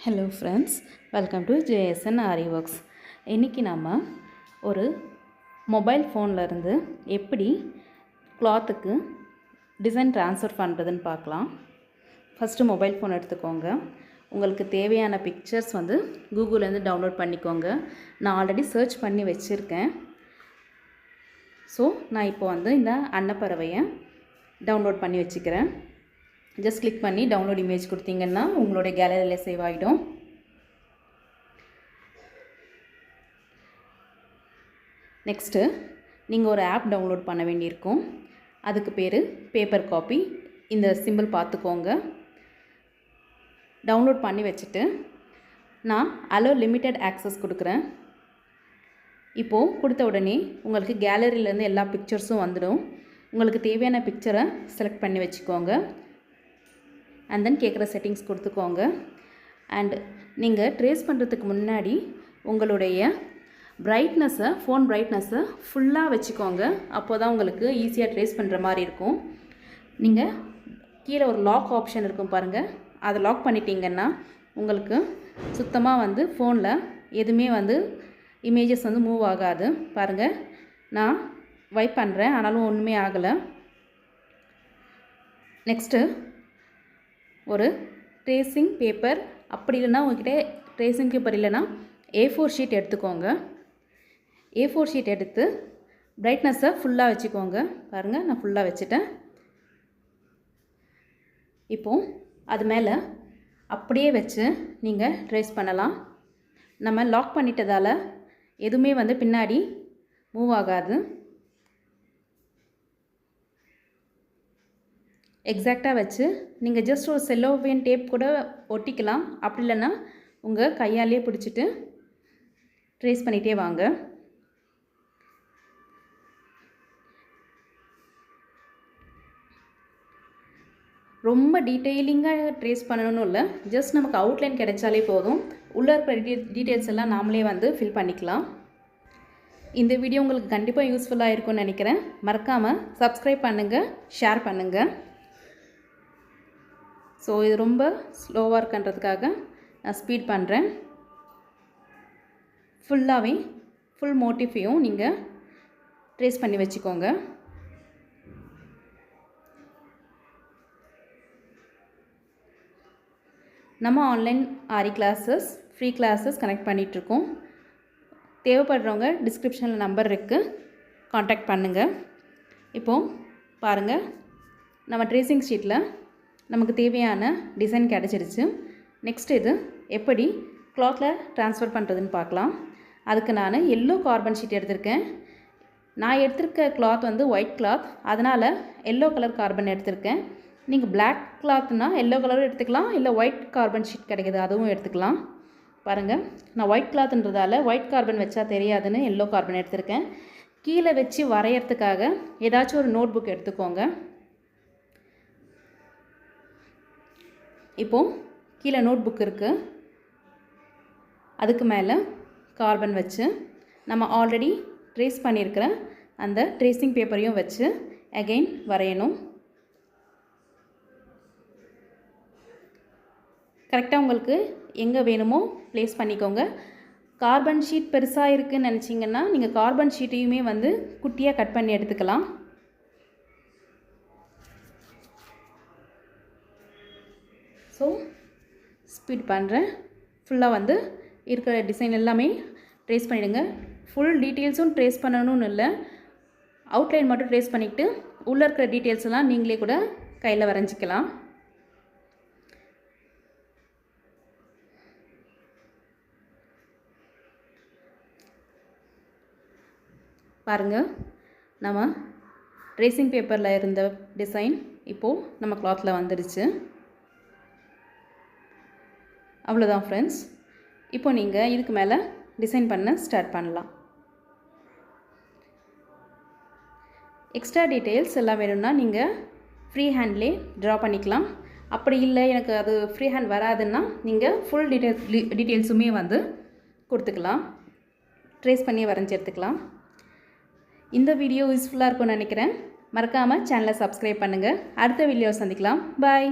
Hello friends, welcome to JSN aari works. இன்றைக்கி நம்ம ஒரு மொபைல் ஃபோன்லேருந்து எப்படி கிளாத்துக்கு டிசைன் ட்ரான்ஸ்ஃபர் பண்ணுறதுன்னு பார்க்கலாம். ஃபஸ்ட்டு மொபைல் ஃபோன் எடுத்துக்கோங்க. உங்களுக்கு தேவையான பிக்சர்ஸ் கூகுள்லேருந்து டவுன்லோட் பண்ணிக்கோங்க. நான் ஆல்ரெடி சர்ச் பண்ணி வச்சுருக்கேன். ஸோ நான் இப்போ இந்த அன்னப்பறவையை டவுன்லோட் பண்ணி வச்சுக்கிறேன். ஜஸ்ட் கிளிக் பண்ணி டவுன்லோட் இமேஜ் கொடுத்தீங்கன்னா உங்களுடைய கேலரியில் சேவ் ஆகிடும். நெக்ஸ்ட்டு நீங்கள் ஒரு ஆப் டவுன்லோட் பண்ண வேண்டியிருக்கும். அதுக்கு பேர் பேப்பர் காப்பி. இந்த சிம்பிள் பார்த்துக்கோங்க. டவுன்லோட் பண்ணி வச்சுட்டு நான் அலோ லிமிட்டட் ஆக்சஸ் கொடுக்குறேன். இப்போது கொடுத்த உடனே உங்களுக்கு கேலரியிலேருந்து எல்லா பிக்சர்ஸும் வந்துடும். உங்களுக்கு தேவையான பிக்சரை செலக்ட் பண்ணி வச்சுக்கோங்க. அண்ட் தென் கேட்குற செட்டிங்ஸ் கொடுத்துக்கோங்க. அண்ட் நீங்கள் ட்ரேஸ் பண்ணுறதுக்கு முன்னாடி உங்களுடைய பிரைட்னஸை ஃபோன் பிரைட்னஸை ஃபுல்லாக வச்சுக்கோங்க. அப்போ தான் உங்களுக்கு ஈஸியாக ட்ரேஸ் பண்ணுற மாதிரி இருக்கும். நீங்கள் கீழே ஒரு லாக் ஆப்ஷன் இருக்கும் பாருங்கள். அதை லாக் பண்ணிட்டீங்கன்னா உங்களுக்கு சுத்தமாக ஃபோனில் எதுவுமே இமேஜஸ் மூவ் ஆகாது. பாருங்கள், நான் வைப் பண்ணுறேன், ஆனாலும் ஒன்றுமே ஆகலை. நெக்ஸ்ட்டு ஒரு ட்ரேசிங் பேப்பர், அப்படி இல்லைன்னா உங்கள்கிட்ட ட்ரேசிங் பேப்பர் இல்லைன்னா A4 ஷீட் எடுத்துக்கோங்க. A4 ஷீட் எடுத்து பிரைட்னஸை ஃபுல்லாக வச்சுக்கோங்க. பாருங்கள், நான் ஃபுல்லாக வச்சுட்டேன். இப்போது அது மேலே அப்படியே வச்சு நீங்கள் ட்ரேஸ் பண்ணலாம். நம்ம லாக் பண்ணிட்டதால் எதுவுமே பின்னாடி மூவ் ஆகாது. எக்ஸாக்டாக வச்சு நீங்கள் ஜஸ்ட் ஒரு செல்லோவியன் டேப் கூட ஒட்டிக்கலாம். அப்படி இல்லைன்னா உங்கள் கையாலேயே பிடிச்சிட்டு ட்ரேஸ் பண்ணிகிட்டே வாங்க. ரொம்ப டீட்டெயிலிங்காக ட்ரேஸ் பண்ணணும்னு இல்லை, ஜஸ்ட் நமக்கு அவுட்லைன் கிடைச்சாலே போதும். உள்ளே இருக்கிற டீட்டெயில்ஸ் எல்லாம் நாமளே ஃபில் பண்ணிக்கலாம். இந்த வீடியோ உங்களுக்கு கண்டிப்பாக யூஸ்ஃபுல்லாக இருக்கும்னு நினைக்கிறேன். மறக்காமல் சப்ஸ்கிரைப் பண்ணுங்கள், ஷேர் பண்ணுங்கள். ஸோ இது ரொம்ப ஸ்லோவாக இருக்குன்றதுக்காக நான் ஸ்பீட் பண்ணுறேன். ஃபுல்லாகவே ஃபுல் மோட்டிஃபையும் நீங்கள் ட்ரேஸ் பண்ணி வச்சுக்கோங்க. நம்ம ஆன்லைன் ஆரி கிளாஸஸ், ஃப்ரீ கிளாஸஸ் கனெக்ட் பண்ணிகிட்ருக்கோம். தேவைப்படுறவங்க டிஸ்கிரிப்ஷனில் நம்பர் இருக்குது, காண்டாக்ட் பண்ணுங்கள். இப்போது பாருங்கள், நம்ம ட்ரேசிங் ஷீட்டில் நமக்கு தேவையான டிசைன் கிடச்சிருச்சு. நெக்ஸ்ட் இது எப்படி கிளாத்தில் ட்ரான்ஸ்ஃபர் பண்ணுறதுன்னு பார்க்கலாம். அதுக்கு நான் எல்லோ கார்பன் ஷீட் எடுத்திருக்கேன். நான் எடுத்திருக்க கிளாத் ஒயிட் கிளாத், அதனால் எல்லோ கலர் கார்பன் எடுத்திருக்கேன். நீங்கள் பிளாக் கிளாத்னால் எல்லோ கலரும் எடுத்துக்கலாம், இல்லை ஒயிட் கார்பன் ஷீட் கிடைக்கிது அதுவும் எடுத்துக்கலாம். பாருங்கள், நான் ஒயிட் கிளாத்ன்றதால ஒயிட் கார்பன் வச்சா தெரியாதுன்னு எல்லோ கார்பன் எடுத்திருக்கேன். கீழே வச்சு வரைகிறதுக்காக ஏதாச்சும் ஒரு நோட் புக் எடுத்துக்கோங்க. இப்போது கீழே நோட் புக் இருக்குது, அதுக்கு மேலே கார்பன் வச்சு நம்ம ஆல்ரெடி ட்ரேஸ் பண்ணியிருக்கிற அந்த ட்ரேசிங் பேப்பரையும் வச்சு அகெயின் வரையணும். கரெக்டாக உங்களுக்கு எங்கே வேணுமோ ப்ளேஸ் பண்ணிக்கோங்க. கார்பன் ஷீட் பெருசாக இருக்குதுன்னு நினச்சிங்கன்னா நீங்கள் கார்பன் ஷீட்டையுமே குட்டியாக கட் பண்ணி எடுத்துக்கலாம். ஸோ ஸ்பீட் பண்ணுறேன். ஃபுல்லாக இருக்கிற டிசைன் எல்லாமே ட்ரேஸ் பண்ணிவிடுங்க. ஃபுல் டீட்டெயில்ஸும் ட்ரேஸ் பண்ணணும்னு இல்லை, அவுட்லைன் மட்டும் ட்ரேஸ் பண்ணிவிட்டு உள்ளே இருக்கிற டீட்டெயில்ஸ் எல்லாம் நீங்களே கூட கையில் வரைஞ்சிக்கலாம். பாருங்கள், நம்ம ட்ரேசிங் பேப்பரில் இருந்த டிசைன் இப்போது நம்ம கிளாத்தில் வந்துடுச்சு. அவ்வளோதான் ஃப்ரெண்ட்ஸ். இப்போ நீங்கள் இதுக்கு மேலே டிசைன் பண்ண ஸ்டார்ட் பண்ணலாம். எக்ஸ்ட்ரா டீட்டெயில்ஸ் எல்லாம் வேணும்னா நீங்கள் ஃப்ரீ ஹேண்ட்லேயே ட்ரா பண்ணிக்கலாம். அப்படி இல்லை எனக்கு அது ஃப்ரீ ஹேண்ட் வராதுன்னா நீங்கள் ஃபுல் டீட்டெயில்ஸுமே கொடுத்துக்கலாம். ட்ரேஸ் பண்ணி வரைஞ்சி எடுத்துக்கலாம். இந்த வீடியோ யூஸ்ஃபுல்லாக இருக்கும்னு நினைக்கிறேன். மறக்காமல் சேனலை சப்ஸ்கிரைப் பண்ணுங்கள். அடுத்த வீடியோ சந்திக்கலாம். பாய்.